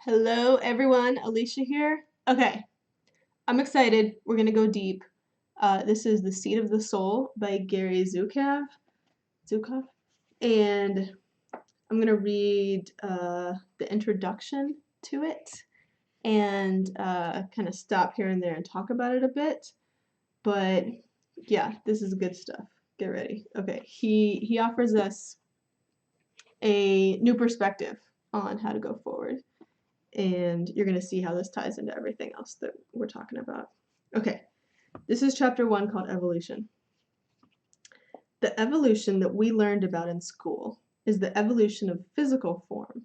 Hello, everyone. Alicia here. Okay, I'm excited. We're gonna go deep. This is The Seed of the Soul by Gary Zukav, and I'm gonna read the introduction to it and kind of stop here and there and talk about it a bit. But yeah, this is good stuff. Get ready. Okay, he offers us a new perspective on how to go forward. And you're going to see how this ties into everything else that we're talking about. Okay, this is chapter 1 called Evolution. The evolution that we learned about in school is the evolution of physical form.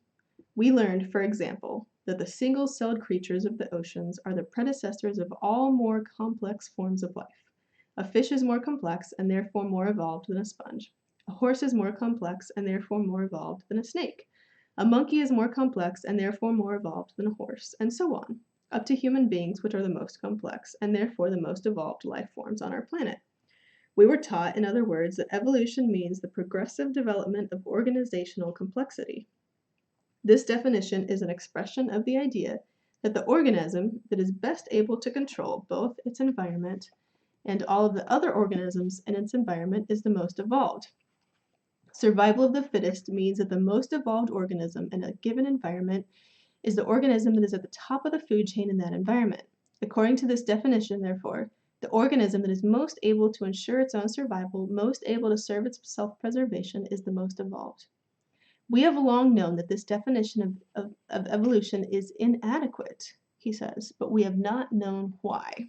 We learned, for example, that the single-celled creatures of the oceans are the predecessors of all more complex forms of life. A fish is more complex and therefore more evolved than a sponge. A horse is more complex and therefore more evolved than a snake. A monkey is more complex and therefore more evolved than a horse, and so on, up to human beings, which are the most complex and therefore the most evolved life forms on our planet. We were taught, in other words, that evolution means the progressive development of organizational complexity. This definition is an expression of the idea that the organism that is best able to control both its environment and all of the other organisms in its environment is the most evolved. Survival of the fittest means that the most evolved organism in a given environment is the organism that is at the top of the food chain in that environment. According to this definition, therefore, the organism that is most able to ensure its own survival, most able to serve its self-preservation, is the most evolved. We have long known that this definition of evolution is inadequate, he says, but we have not known why.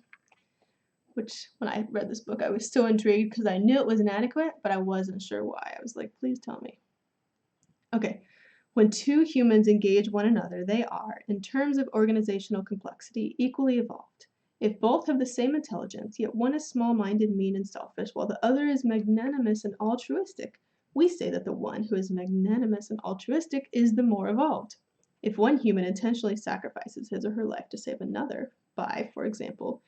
Which, when I read this book, I was so intrigued because I knew it was inadequate, but I wasn't sure why. I was like, please tell me. Okay, when two humans engage one another, they are, in terms of organizational complexity, equally evolved. If both have the same intelligence, yet one is small-minded, mean, and selfish, while the other is magnanimous and altruistic, we say that the one who is magnanimous and altruistic is the more evolved. If one human intentionally sacrifices his or her life to save another, by, for example,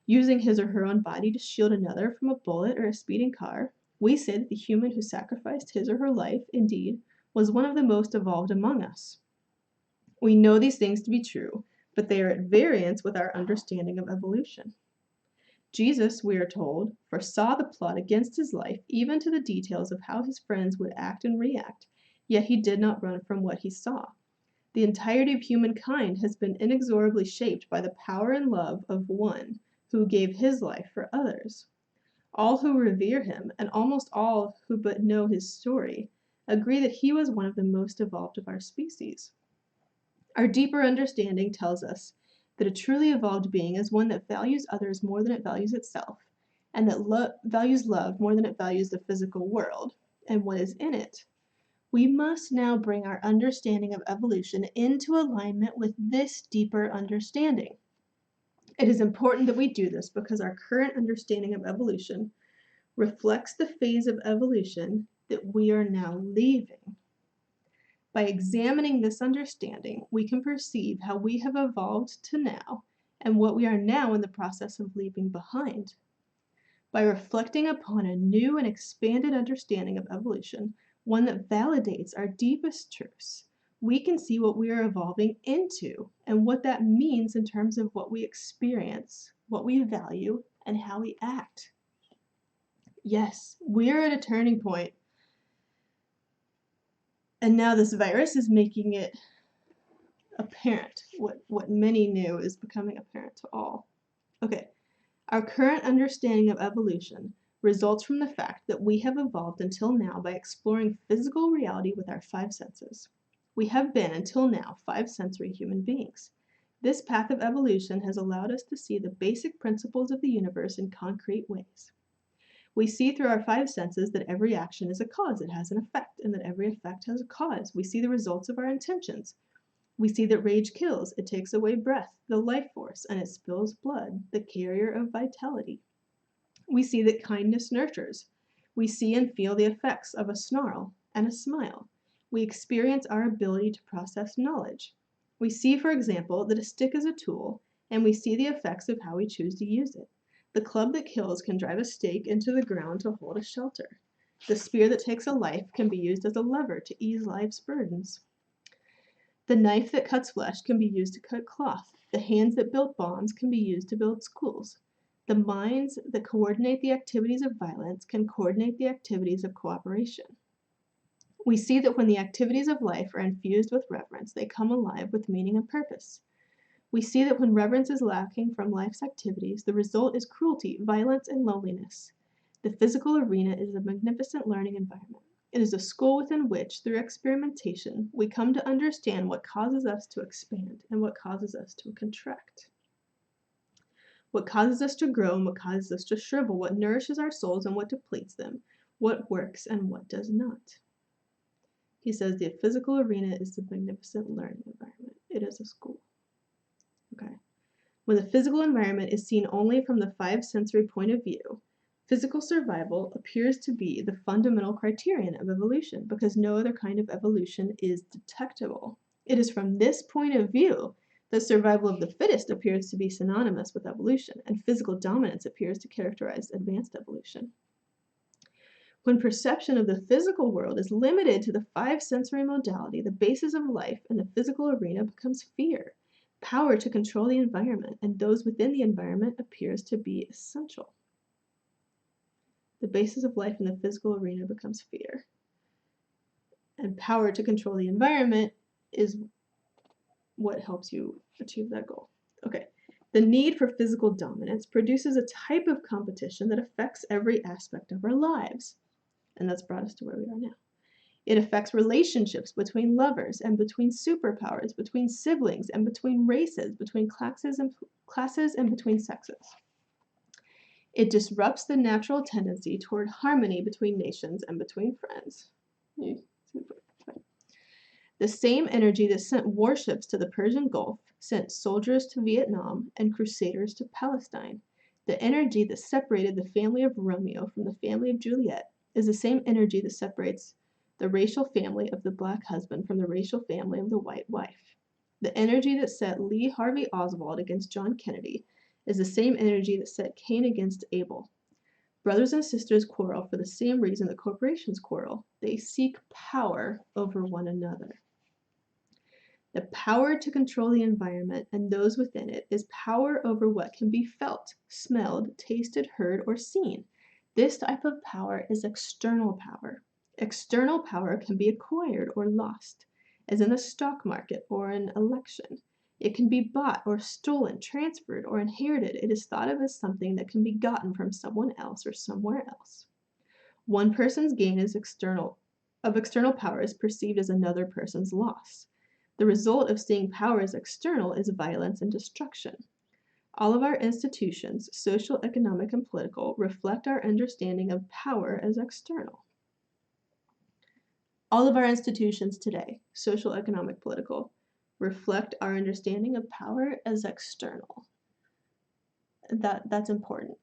using his or her own body to shield another from a bullet or a speeding car, we say that the human who sacrificed his or her life, indeed, was one of the most evolved among us. We know these things to be true, but they are at variance with our understanding of evolution. Jesus, we are told, foresaw the plot against his life, even to the details of how his friends would act and react, yet he did not run from what he saw. The entirety of humankind has been inexorably shaped by the power and love of one who gave his life for others. All who revere him, and almost all who but know his story, agree that he was one of the most evolved of our species. Our deeper understanding tells us that a truly evolved being is one that values others more than it values itself, and that values love more than it values the physical world and what is in it. We must now bring our understanding of evolution into alignment with this deeper understanding. It is important that we do this because our current understanding of evolution reflects the phase of evolution that we are now leaving. By examining this understanding, we can perceive how we have evolved to now and what we are now in the process of leaving behind. By reflecting upon a new and expanded understanding of evolution, one that validates our deepest truths, we can see what we are evolving into and what that means in terms of what we experience, what we value, and how we act. Yes, we're at a turning point. And now this virus is making it apparent. What many knew is becoming apparent to all. Okay, our current understanding of evolution results from the fact that we have evolved until now by exploring physical reality with our five senses. We have been, until now, five-sensory human beings. This path of evolution has allowed us to see the basic principles of the universe in concrete ways. We see through our five senses that every action is a cause, it has an effect, and that every effect has a cause. We see the results of our intentions. We see that rage kills, it takes away breath, the life force, and it spills blood, the carrier of vitality. We see that kindness nurtures. We see and feel the effects of a snarl and a smile. We experience our ability to process knowledge. We see, for example, that a stick is a tool, and we see the effects of how we choose to use it. The club that kills can drive a stake into the ground to hold a shelter. The spear that takes a life can be used as a lever to ease life's burdens. The knife that cuts flesh can be used to cut cloth. The hands that built bonds can be used to build schools. The minds that coordinate the activities of violence can coordinate the activities of cooperation. We see that when the activities of life are infused with reverence, they come alive with meaning and purpose. We see that when reverence is lacking from life's activities, the result is cruelty, violence, and loneliness. The physical arena is a magnificent learning environment. It is a school within which, through experimentation, we come to understand what causes us to expand and what causes us to contract. What causes us to grow and what causes us to shrivel, what nourishes our souls and what depletes them, what works and what does not. He says the physical arena is the magnificent learning environment. It is a school. Okay. When the physical environment is seen only from the five sensory point of view, physical survival appears to be the fundamental criterion of evolution because no other kind of evolution is detectable. It is from this point of view that survival of the fittest appears to be synonymous with evolution, and physical dominance appears to characterize advanced evolution. When perception of the physical world is limited to the five sensory modality, the basis of life in the physical arena becomes fear. Power to control the environment and those within the environment appears to be essential. The basis of life in the physical arena becomes fear. And power to control the environment is what helps you achieve that goal. Okay. The need for physical dominance produces a type of competition that affects every aspect of our lives. And that's brought us to where we are now. It affects relationships between lovers and between superpowers, between siblings and between races, between classes and between sexes. It disrupts the natural tendency toward harmony between nations and between friends. The same energy that sent warships to the Persian Gulf sent soldiers to Vietnam and crusaders to Palestine. The energy that separated the family of Romeo from the family of Juliet is the same energy that separates the racial family of the black husband from the racial family of the white wife. The energy that set Lee Harvey Oswald against John Kennedy is the same energy that set Cain against Abel. Brothers and sisters quarrel for the same reason that corporations quarrel. They seek power over one another. The power to control the environment and those within it is power over what can be felt, smelled, tasted, heard, or seen. This type of power is external power. External power can be acquired or lost, as in the stock market or an election. It can be bought or stolen, transferred, or inherited. It is thought of as something that can be gotten from someone else or somewhere else. One person's gain of external power is perceived as another person's loss. The result of seeing power as external is violence and destruction. All of our institutions, social, economic, and political, reflect our understanding of power as external. All of our institutions today, social, economic, political, reflect our understanding of power as external. That's important.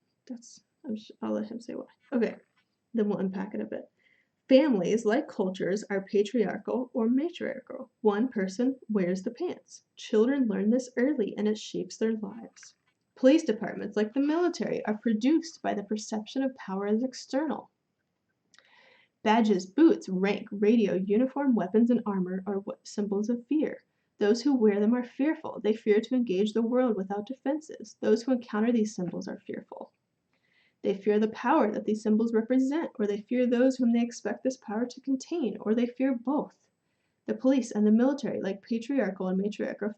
I'll let him say why. Okay, then we'll unpack it a bit. Families, like cultures, are patriarchal or matriarchal. One person wears the pants. Children learn this early and it shapes their lives. Police departments, like the military, are produced by the perception of power as external. Badges, boots, rank, radio, uniform, weapons, and armor are symbols of fear. Those who wear them are fearful. They fear to engage the world without defenses. Those who encounter these symbols are fearful. They fear the power that these symbols represent, or they fear those whom they expect this power to contain, or they fear both. The police and the military, like patriarchal and matriarchal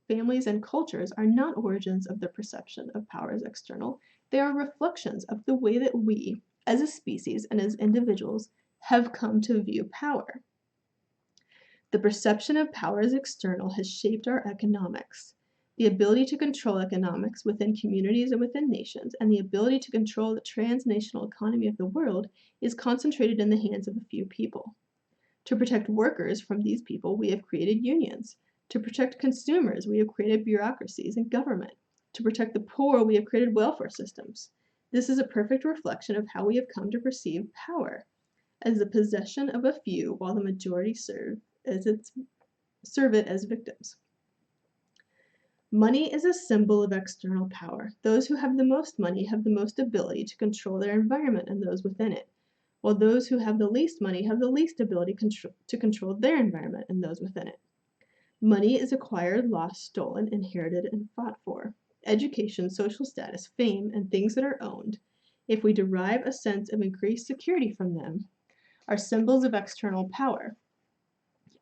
families and cultures, are not origins of the perception of power as external. They are reflections of the way that we, as a species and as individuals, have come to view power. The perception of power as external has shaped our economics. The ability to control economics within communities and within nations, and the ability to control the transnational economy of the world is concentrated in the hands of a few people. To protect workers from these people, we have created unions. To protect consumers, we have created bureaucracies and government. To protect the poor, we have created welfare systems. This is a perfect reflection of how we have come to perceive power, as the possession of a few, while the majority serve it as victims. Money is a symbol of external power. Those who have the most money have the most ability to control their environment and those within it, while those who have the least money have the least ability to control their environment and those within it. Money is acquired, lost, stolen, inherited, and fought for. Education, social status, fame, and things that are owned, if we derive a sense of increased security from them, are symbols of external power.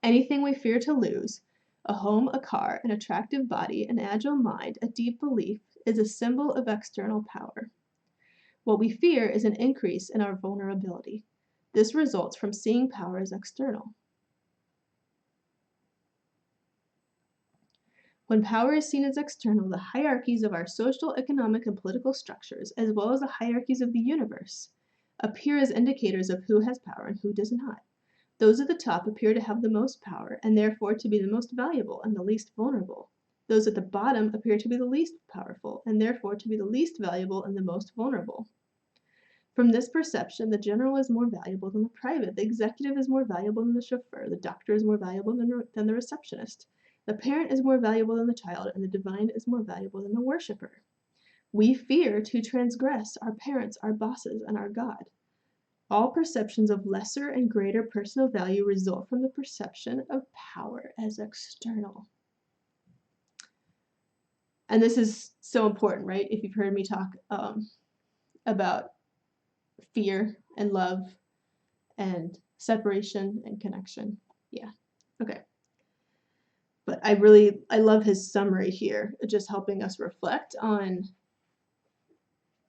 Anything we fear to lose, a home, a car, an attractive body, an agile mind, a deep belief, is a symbol of external power. What we fear is an increase in our vulnerability. This results from seeing power as external. When power is seen as external, the hierarchies of our social, economic, and political structures, as well as the hierarchies of the universe, appear as indicators of who has power and who does not. Those at the top appear to have the most power, and therefore to be the most valuable and the least vulnerable. Those at the bottom appear to be the least powerful, and therefore to be the least valuable and the most vulnerable. From this perception, the general is more valuable than the private, the executive is more valuable than the chauffeur, the doctor is more valuable than the receptionist. The parent is more valuable than the child, and the divine is more valuable than the worshiper. We fear to transgress our parents, our bosses, and our God. All perceptions of lesser and greater personal value result from the perception of power as external. And this is so important, right? If you've heard me talk about fear and love and separation and connection. Yeah, okay. But I love his summary here, just helping us reflect on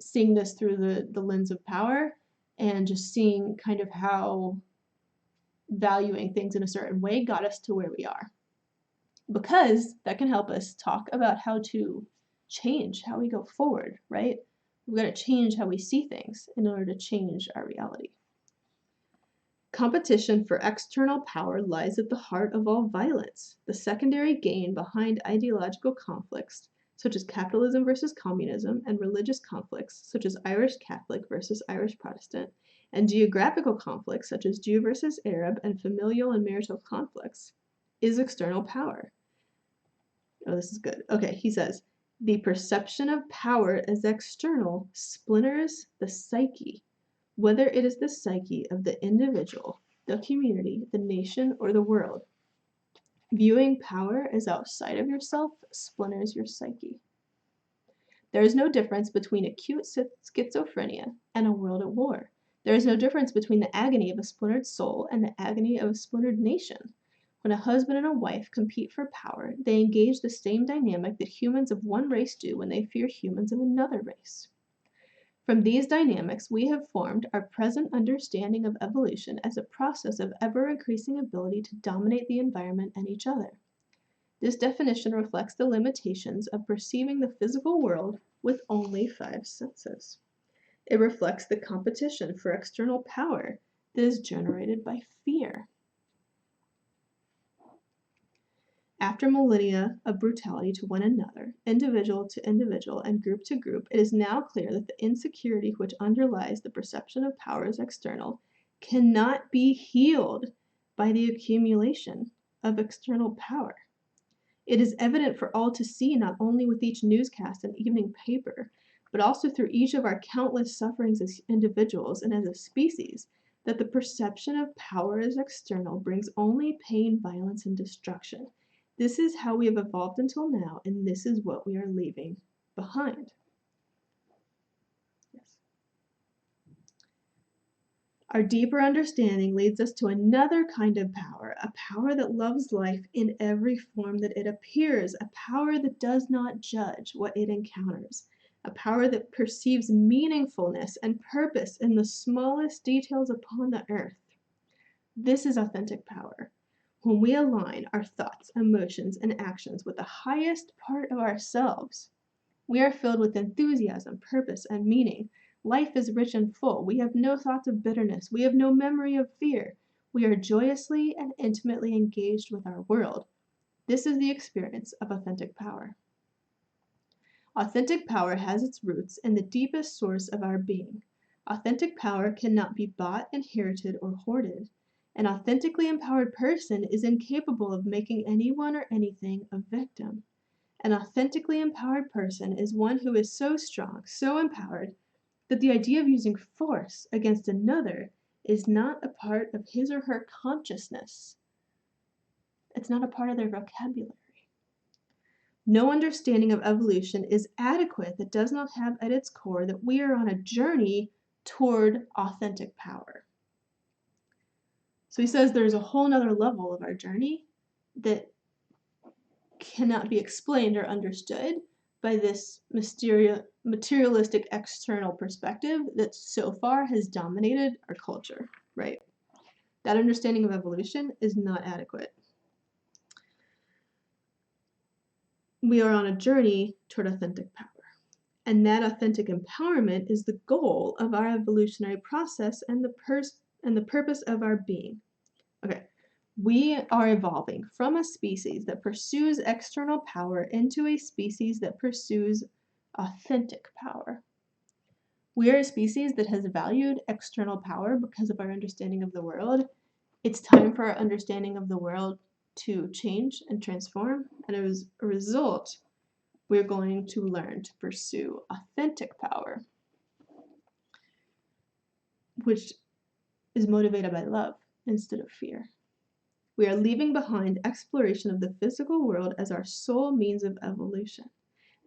seeing this through the lens of power and just seeing kind of how valuing things in a certain way got us to where we are. Because that can help us talk about how to change how we go forward, right? We've got to change how we see things in order to change our reality. Competition for external power lies at the heart of all violence. The secondary gain behind ideological conflicts, such as capitalism versus communism, and religious conflicts, such as Irish Catholic versus Irish Protestant, and geographical conflicts, such as Jew versus Arab, and familial and marital conflicts, is external power. Oh, this is good. Okay, he says, the perception of power as external splinters the psyche, whether it is the psyche of the individual, the community, the nation, or the world. Viewing power as outside of yourself splinters your psyche. There is no difference between acute schizophrenia and a world at war. There is no difference between the agony of a splintered soul and the agony of a splintered nation. When a husband and a wife compete for power, they engage the same dynamic that humans of one race do when they fear humans of another race. From these dynamics, we have formed our present understanding of evolution as a process of ever-increasing ability to dominate the environment and each other. This definition reflects the limitations of perceiving the physical world with only 5 senses. It reflects the competition for external power that is generated by fear. After millennia of brutality to one another, individual to individual, and group to group, it is now clear that the insecurity which underlies the perception of power as external cannot be healed by the accumulation of external power. It is evident for all to see, not only with each newscast and evening paper, but also through each of our countless sufferings as individuals and as a species, that the perception of power as external brings only pain, violence, and destruction. This is how we have evolved until now, and this is what we are leaving behind. Yes. Our deeper understanding leads us to another kind of power, a power that loves life in every form that it appears, a power that does not judge what it encounters, a power that perceives meaningfulness and purpose in the smallest details upon the earth. This is authentic power. When we align our thoughts, emotions, and actions with the highest part of ourselves, we are filled with enthusiasm, purpose, and meaning. Life is rich and full. We have no thoughts of bitterness. We have no memory of fear. We are joyously and intimately engaged with our world. This is the experience of authentic power. Authentic power has its roots in the deepest source of our being. Authentic power cannot be bought, inherited, or hoarded. An authentically empowered person is incapable of making anyone or anything a victim. An authentically empowered person is one who is so strong, so empowered, that the idea of using force against another is not a part of his or her consciousness. It's not a part of their vocabulary. No understanding of evolution is adequate that does not have at its core that we are on a journey toward authentic power. So he says there's a whole nother level of our journey that cannot be explained or understood by this materialistic external perspective that so far has dominated our culture, right? That understanding of evolution is not adequate. We are on a journey toward authentic power. And that authentic empowerment is the goal of our evolutionary process and the purpose of our being. Okay, we are evolving from a species that pursues external power into a species that pursues authentic power. We are a species that has valued external power because of our understanding of the world. It's time for our understanding of the world to change and transform, and as a result, we're going to learn to pursue authentic power, which is motivated by love instead of fear. We are leaving behind exploration of the physical world as our sole means of evolution.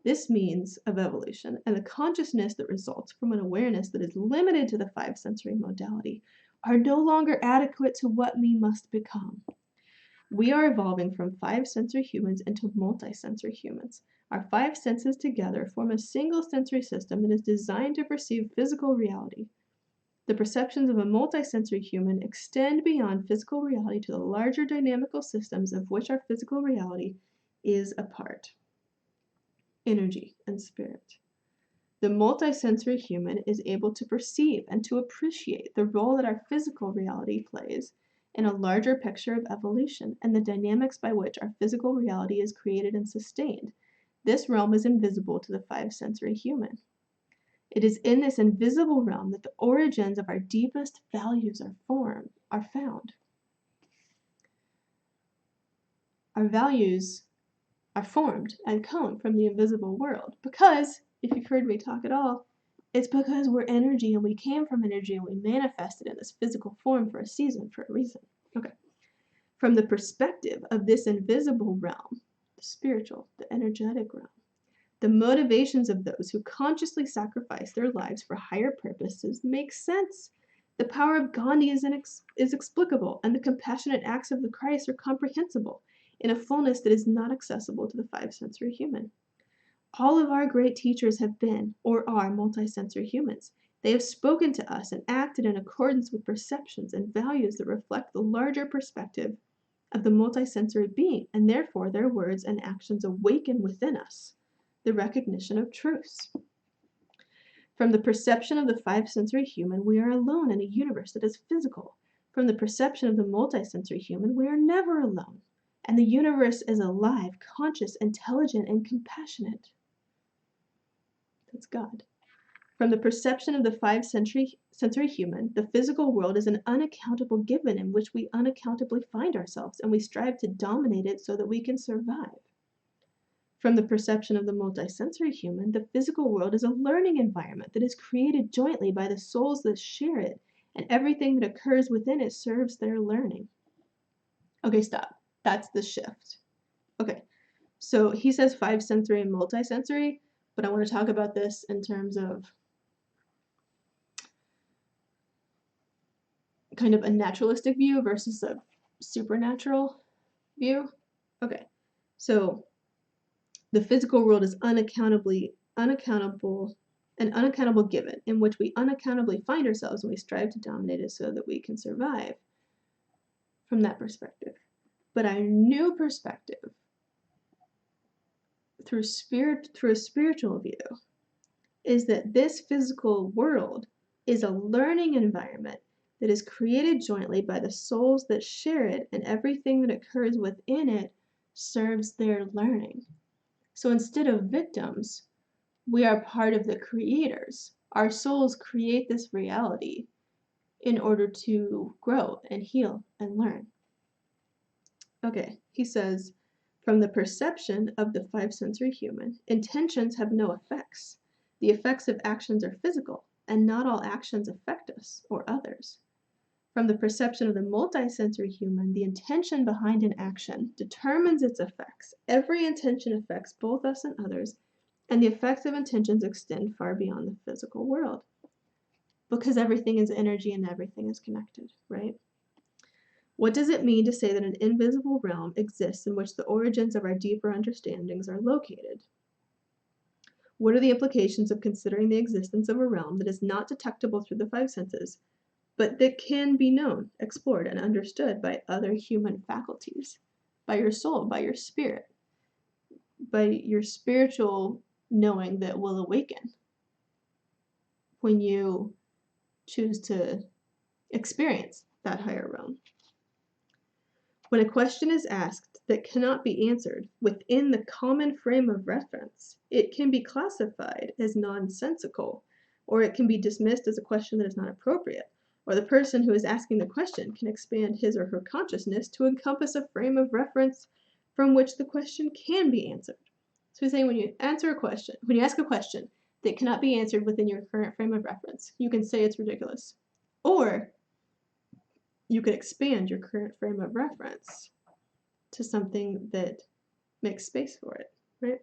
This means of evolution and the consciousness that results from an awareness that is limited to the five sensory modality are no longer adequate to what we must become. We are evolving from five sensory humans into multisensory humans. Our five senses together form a single sensory system that is designed to perceive physical reality. The perceptions of a multisensory human extend beyond physical reality to the larger dynamical systems of which our physical reality is a part. Energy and spirit. The multisensory human is able to perceive and to appreciate the role that our physical reality plays in a larger picture of evolution and the dynamics by which our physical reality is created and sustained. This realm is invisible to the five sensory human. It is in this invisible realm that the origins of our deepest values are found. Our values are formed and come from the invisible world because, if you've heard me talk at all, it's because we're energy and we came from energy and we manifested in this physical form for a season, for a reason. Okay. From the perspective of this invisible realm, the spiritual, the energetic realm, the motivations of those who consciously sacrifice their lives for higher purposes make sense. The power of Gandhi is explicable, and the compassionate acts of the Christ are comprehensible in a fullness that is not accessible to the five sensory human. All of our great teachers have been or are multisensory humans. They have spoken to us and acted in accordance with perceptions and values that reflect the larger perspective of the multisensory being, and therefore their words and actions awaken within us the recognition of truths. From the perception of the five sensory human, we are alone in a universe that is physical. From the perception of the multisensory human, we are never alone, and the universe is alive, conscious, intelligent, and compassionate. That's God. From the perception of the five sensory human, the physical world is an unaccountable given in which we unaccountably find ourselves, and we strive to dominate it so that we can survive. From the perception of the multisensory human, the physical world is a learning environment that is created jointly by the souls that share it, and everything that occurs within it serves their learning. Okay, stop. That's the shift. Okay, so he says five sensory and multisensory, but I want to talk about this in terms of kind of a naturalistic view versus a supernatural view. Okay, so the physical world is an unaccountable given in which we unaccountably find ourselves and we strive to dominate it so that we can survive from that perspective. But our new perspective through a spiritual view is that this physical world is a learning environment that is created jointly by the souls that share it, and everything that occurs within it serves their learning. So instead of victims, we are part of the creators. Our souls create this reality in order to grow and heal and learn. Okay, he says, from the perception of the five sensory human, intentions have no effects. The effects of actions are physical, and not all actions affect us or others. From the perception of the multisensory human, the intention behind an action determines its effects. Every intention affects both us and others, and the effects of intentions extend far beyond the physical world. Because everything is energy and everything is connected, right? What does it mean to say that an invisible realm exists in which the origins of our deeper understandings are located? What are the implications of considering the existence of a realm that is not detectable through the five senses, but that can be known, explored, and understood by other human faculties, by your soul, by your spirit, by your spiritual knowing that will awaken when you choose to experience that higher realm? When a question is asked that cannot be answered within the common frame of reference, it can be classified as nonsensical, or it can be dismissed as a question that is not appropriate, or the person who is asking the question can expand his or her consciousness to encompass a frame of reference from which the question can be answered. So he's saying when you ask a question that cannot be answered within your current frame of reference, you can say it's ridiculous. Or you could expand your current frame of reference to something that makes space for it, right?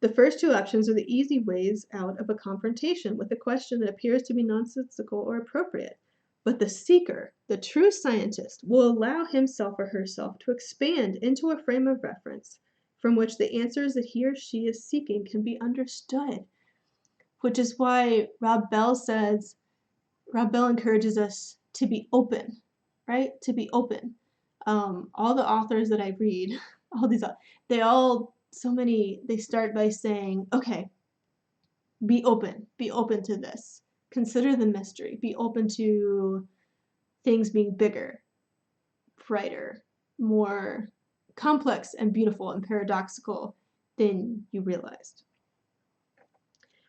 The first two options are the easy ways out of a confrontation with a question that appears to be nonsensical or appropriate. But the seeker, the true scientist, will allow himself or herself to expand into a frame of reference from which the answers that he or she is seeking can be understood. Which is why Rob Bell encourages us to be open, right? To be open. All the authors that I read, they start by saying, okay, be open to this. Consider the mystery, be open to things being bigger, brighter, more complex and beautiful and paradoxical than you realized.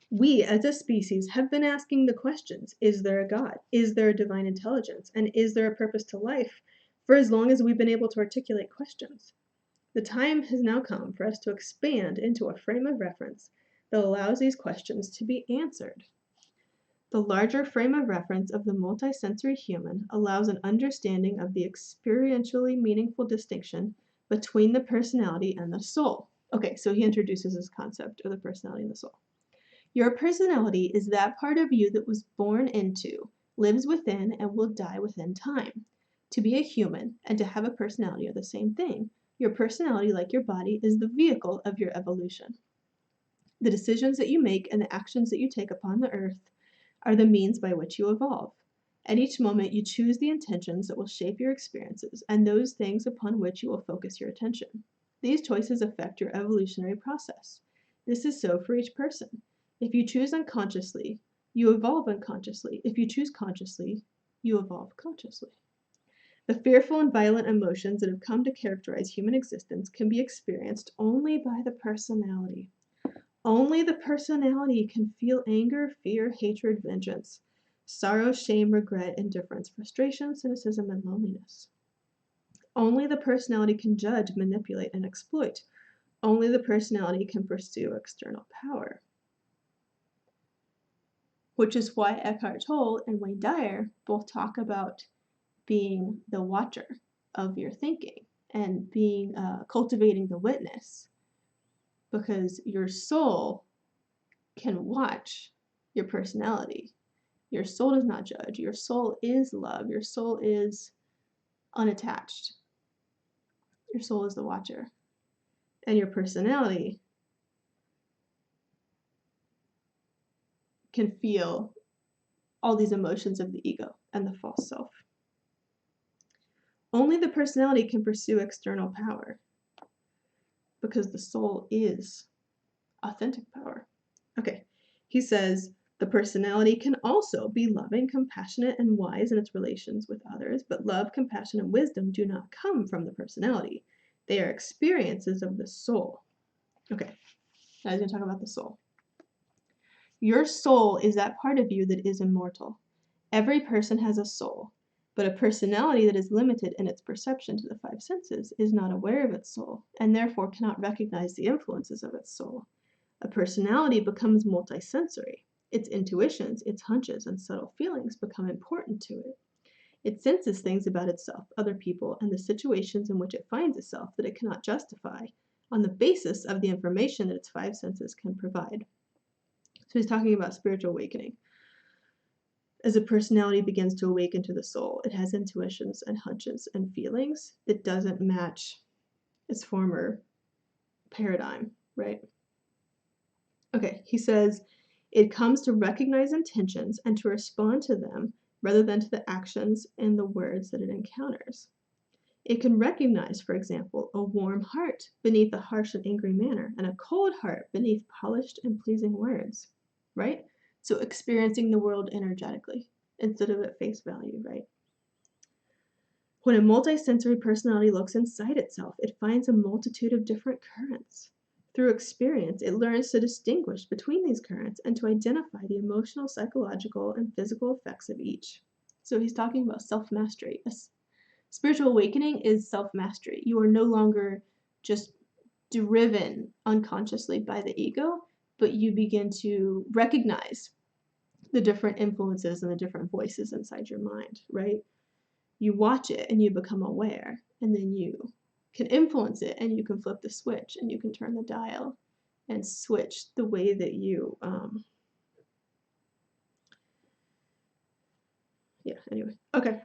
We, as a species, have been asking the questions, is there a God? Is there a divine intelligence? And is there a purpose to life? For as long as we've been able to articulate questions. The time has now come for us to expand into a frame of reference that allows these questions to be answered. The larger frame of reference of the multisensory human allows an understanding of the experientially meaningful distinction between the personality and the soul. Okay, so he introduces this concept of the personality and the soul. Your personality is that part of you that was born into, lives within, and will die within time. To be a human and to have a personality are the same thing. Your personality, like your body, is the vehicle of your evolution. The decisions that you make and the actions that you take upon the earth are the means by which you evolve. At each moment, you choose the intentions that will shape your experiences and those things upon which you will focus your attention. These choices affect your evolutionary process. This is so for each person. If you choose unconsciously, you evolve unconsciously. If you choose consciously, you evolve consciously. The fearful and violent emotions that have come to characterize human existence can be experienced only by the personality. Only the personality can feel anger, fear, hatred, vengeance, sorrow, shame, regret, indifference, frustration, cynicism, and loneliness. Only the personality can judge, manipulate, and exploit. Only the personality can pursue external power. Which is why Eckhart Tolle and Wayne Dyer both talk about being the watcher of your thinking and being cultivating the witness, because your soul can watch your personality. Your soul does not judge. Your soul is love. Your soul is unattached. Your soul is the watcher. And your personality can feel all these emotions of the ego and the false self. Only the personality can pursue external power, because the soul is authentic power. Okay, he says, the personality can also be loving, compassionate, and wise in its relations with others, but love, compassion, and wisdom do not come from the personality. They are experiences of the soul. Okay, now he's going to talk about the soul. Your soul is that part of you that is immortal. Every person has a soul, but a personality that is limited in its perception to the five senses is not aware of its soul, and therefore cannot recognize the influences of its soul. A personality becomes multisensory. Its intuitions, its hunches, and subtle feelings become important to it. It senses things about itself, other people, and the situations in which it finds itself that it cannot justify on the basis of the information that its five senses can provide. So he's talking about spiritual awakening. As a personality begins to awaken to the soul, it has intuitions and hunches and feelings that doesn't match its former paradigm, right? Okay, he says it comes to recognize intentions and to respond to them rather than to the actions and the words that it encounters. It can recognize, for example, a warm heart beneath a harsh and angry manner and a cold heart beneath polished and pleasing words, right? So experiencing the world energetically instead of at face value, right? When a multisensory personality looks inside itself, it finds a multitude of different currents. Through experience, it learns to distinguish between these currents and to identify the emotional, psychological, and physical effects of each. So he's talking about self-mastery. Spiritual awakening is self-mastery. You are no longer just driven unconsciously by the ego, but you begin to recognize the different influences and the different voices inside your mind, right? You watch it and you become aware, and then you can influence it and you can flip the switch and you can turn the dial and switch the way that you anyway. Okay.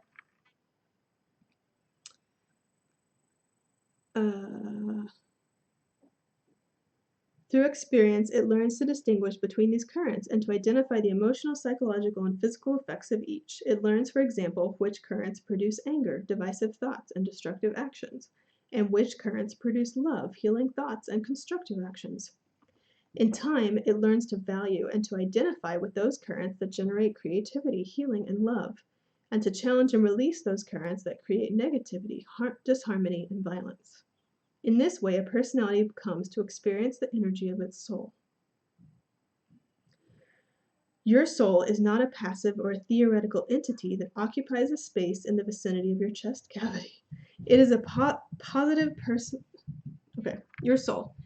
Through experience, it learns to distinguish between these currents and to identify the emotional, psychological, and physical effects of each. It learns, for example, which currents produce anger, divisive thoughts, and destructive actions, and which currents produce love, healing thoughts, and constructive actions. In time, it learns to value and to identify with those currents that generate creativity, healing, and love, and to challenge and release those currents that create negativity, disharmony, and violence. In this way, a personality comes to experience the energy of its soul. Your soul is not a passive or a theoretical entity that occupies a space in the vicinity of your chest cavity. It is a positive person. Okay, your soul.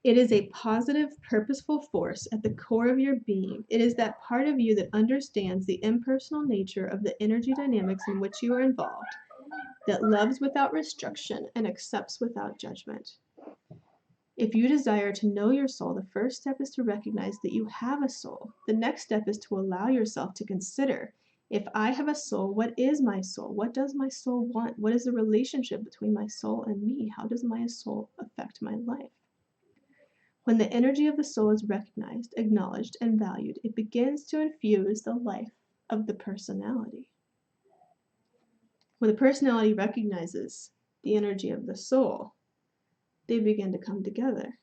It is a positive, purposeful force at the core of your being. It is that part of you that understands the impersonal nature of the energy dynamics in which you are involved, that loves without restriction and accepts without judgment. If you desire to know your soul, the first step is to recognize that you have a soul. The next step is to allow yourself to consider, if I have a soul, what is my soul? What does my soul want? What is the relationship between my soul and me? How does my soul affect my life? When the energy of the soul is recognized, acknowledged, and valued, it begins to infuse the life of the personality. When the personality recognizes the energy of the soul, they begin to come together.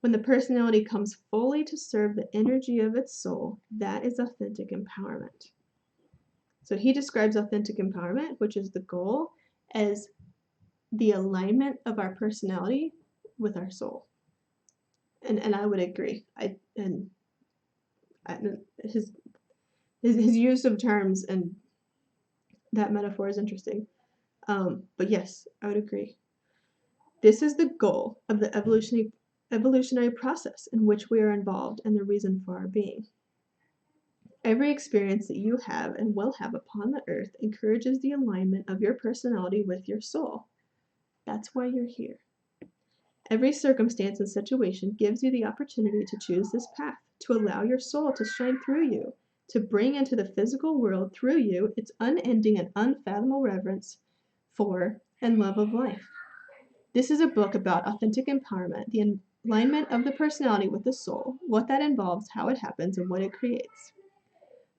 When the personality comes fully to serve the energy of its soul, that is authentic empowerment. So he describes authentic empowerment, which is the goal, as the alignment of our personality with our soul. And I would agree. His use of terms and that metaphor is interesting. But yes, I would agree. This is the goal of the evolutionary process in which we are involved and the reason for our being. Every experience that you have and will have upon the earth encourages the alignment of your personality with your soul. That's why you're here. Every circumstance and situation gives you the opportunity to choose this path, to allow your soul to shine through you, to bring into the physical world through you its unending and unfathomable reverence for and love of life. This is a book about authentic empowerment, the alignment of the personality with the soul, what that involves, how it happens, and what it creates.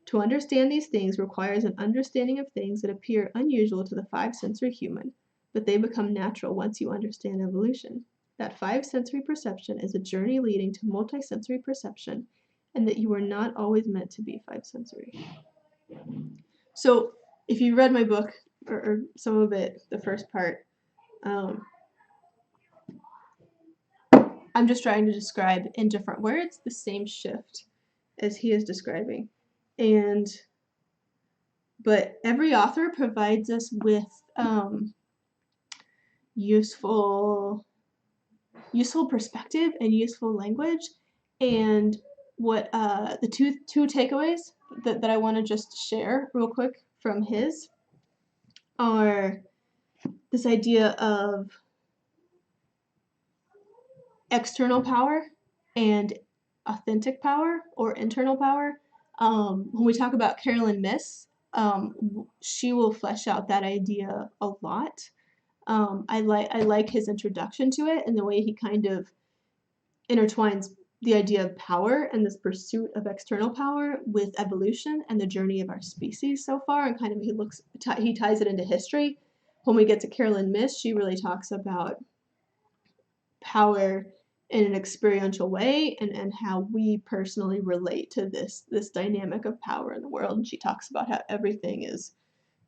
To understand these things requires an understanding of things that appear unusual to the five-sensory human, but they become natural once you understand evolution. That five-sensory perception is a journey leading to multisensory perception, and that you are not always meant to be five-sensory. So, if you read my book, or some of it, the first part, I'm just trying to describe in different words the same shift as he is describing. But every author provides us with useful perspective and useful language, and what the two takeaways that I want to just share real quick from his are this idea of external power and authentic power or internal power. When we talk about Carolyn Miss, she will flesh out that idea a lot. I like his introduction to it and the way he kind of intertwines the idea of power and this pursuit of external power with evolution and the journey of our species so far, and kind of he ties it into history. When we get to Carolyn Miss, she really talks about power in an experiential way and how we personally relate to this dynamic of power in the world. And she talks about how everything is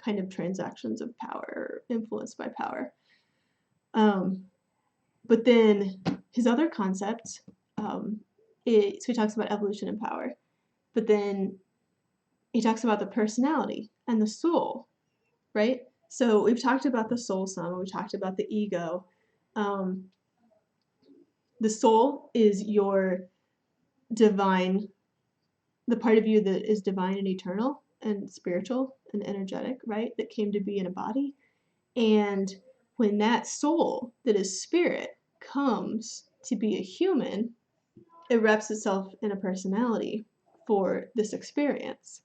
kind of transactions of power or influenced by power. But then his other concept, so he talks about evolution and power, but then he talks about the personality and the soul, right? So we've talked about the soul some, and we talked about the ego. The soul is your divine, the part of you that is divine and eternal and spiritual and energetic, right? That came to be in a body. And when that soul that is spirit comes to be a human, it wraps itself in a personality for this experience.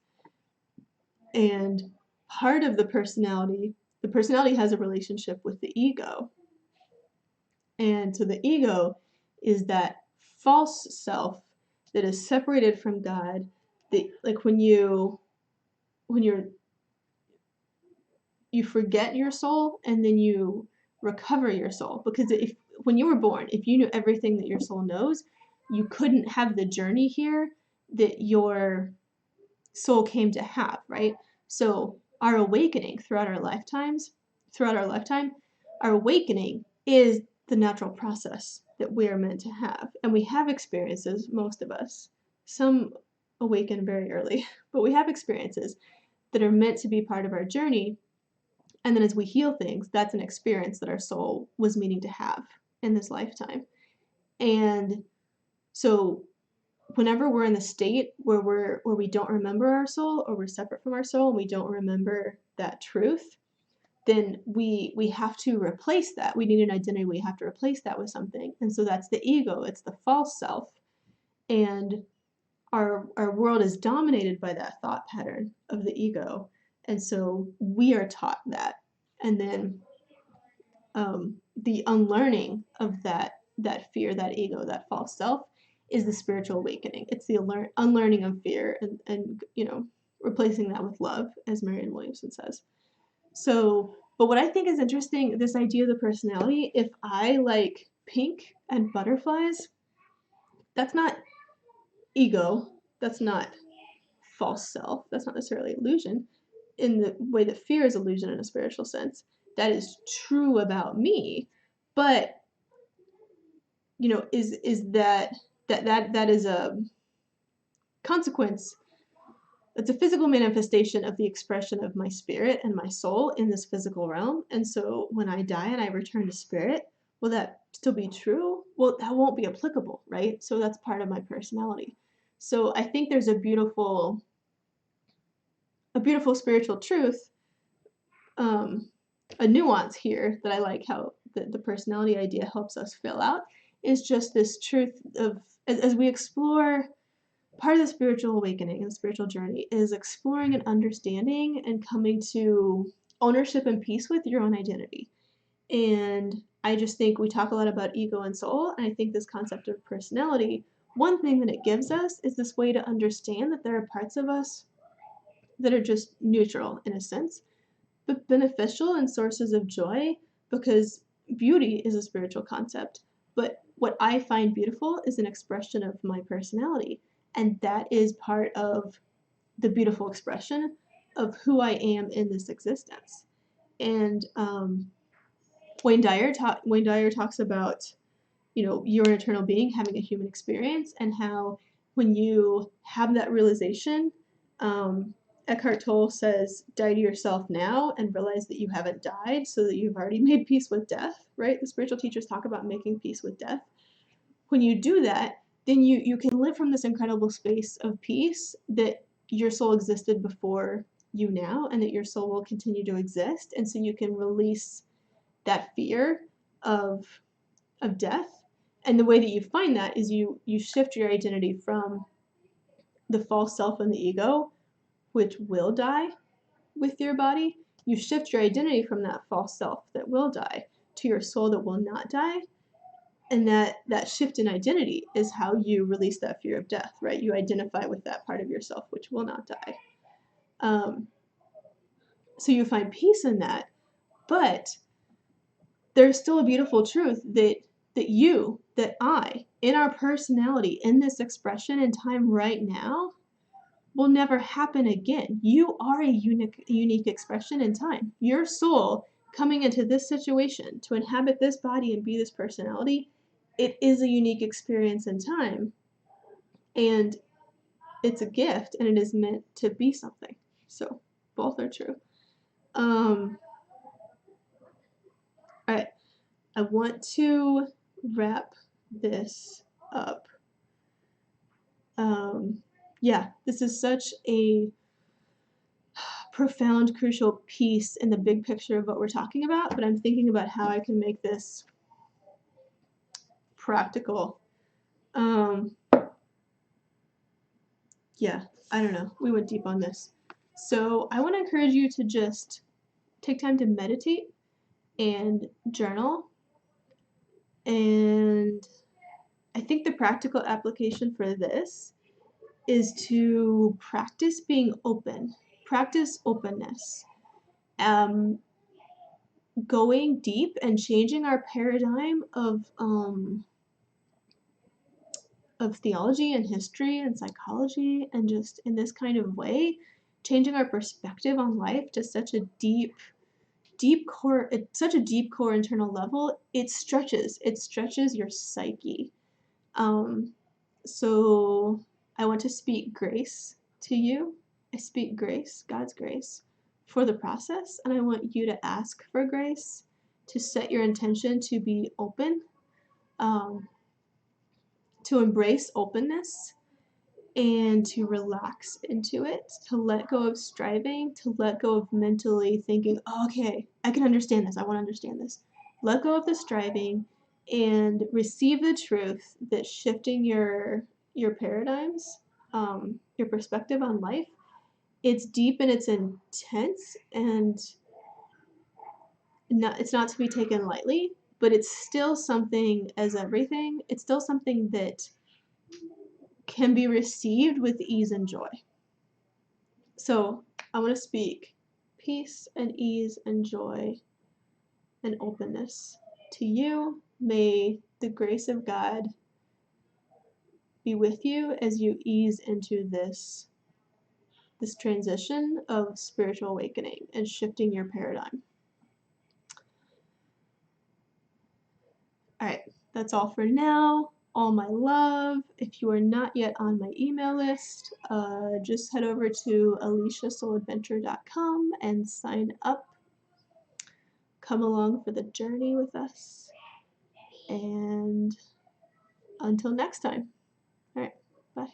And part of the personality has a relationship with the ego. And so the ego is that false self that is separated from God. That, like, when you forget your soul and then you recover your soul, because if when you were born, if you knew everything that your soul knows, you couldn't have the journey here that your soul came to have, right? So our awakening throughout our lifetime, our awakening is the natural process that we are meant to have. And we have experiences, most of us. Some awaken very early, but we have experiences that are meant to be part of our journey. And then as we heal things, that's an experience that our soul was meaning to have in this lifetime. And so whenever we're in the state where we don't remember our soul, or we're separate from our soul and we don't remember that truth, then we have to replace that. We need an identity. We have to replace that with something. And so that's the ego. It's the false self. And our world is dominated by that thought pattern of the ego. And so we are taught that. And then the unlearning of that fear, that ego, that false self is the spiritual awakening. It's the unlearning of fear and replacing that with love, as Marianne Williamson says. So, but what I think is interesting, this idea of the personality, if I like pink and butterflies, that's not ego, that's not false self, that's not necessarily illusion in the way that fear is illusion in a spiritual sense. That is true about me, but is that is a consequence. It's a physical manifestation of the expression of my spirit and my soul in this physical realm. And so when I die and I return to spirit, will that still be true? Well, that won't be applicable, right? So that's part of my personality. So I think there's a beautiful spiritual truth, a nuance here that I like how the personality idea helps us fill out, is just this truth of, as we explore. Part of the spiritual awakening and spiritual journey is exploring and understanding and coming to ownership and peace with your own identity. And I just think we talk a lot about ego and soul, and I think this concept of personality, one thing that it gives us is this way to understand that there are parts of us that are just neutral in a sense, but beneficial and sources of joy, because beauty is a spiritual concept. But what I find beautiful is an expression of my personality. And that is part of the beautiful expression of who I am in this existence. And Wayne Dyer talks about, you're an eternal being having a human experience, and how when you have that realization, Eckhart Tolle says, die to yourself now and realize that you haven't died, so that you've already made peace with death, right? The spiritual teachers talk about making peace with death. When you do that, then you can live from this incredible space of peace that your soul existed before you now, and that your soul will continue to exist. And so you can release that fear of death. And the way that you find that is you shift your identity from the false self and the ego, which will die with your body. You shift your identity from that false self that will die to your soul that will not die. And that shift in identity is how you release that fear of death, right? You identify with that part of yourself which will not die. So you find peace in that, but there's still a beautiful truth that I, in our personality, in this expression in time right now, will never happen again. You are a unique expression in time. Your soul coming into this situation to inhabit this body and be this personality, it is a unique experience in time, and it's a gift, and it is meant to be something. So both are true. All right, I want to wrap this up. Yeah, this is such a profound, crucial piece in the big picture of what we're talking about, but I'm thinking about how I can make this practical. Yeah, I don't know. We went deep on this. So I want to encourage you to just take time to meditate and journal. And I think the practical application for this is to practice being open, practice openness. Going deep and changing our paradigm of theology and history and psychology, and just in this kind of way, changing our perspective on life to such a deep core, at such a deep core internal level. It stretches your psyche. So I want to speak grace to you. I speak grace, God's grace, for the process, and I want you to ask for grace, to set your intention to be open, to embrace openness, and to relax into it, to let go of striving, to let go of mentally thinking, oh, okay, I can understand this, I want to understand this. Let go of the striving and receive the truth that shifting your paradigms, your perspective on life, it's deep and it's intense, and it's not to be taken lightly, but it's still something, as everything, it's still something that can be received with ease and joy. So I want to speak peace and ease and joy and openness to you. May the grace of God be with you as you ease into this transition of spiritual awakening and shifting your paradigm. All right, that's all for now. All my love. If you are not yet on my email list, just head over to aliciasouladventure.com and sign up. Come along for the journey with us. And until next time. All right, bye.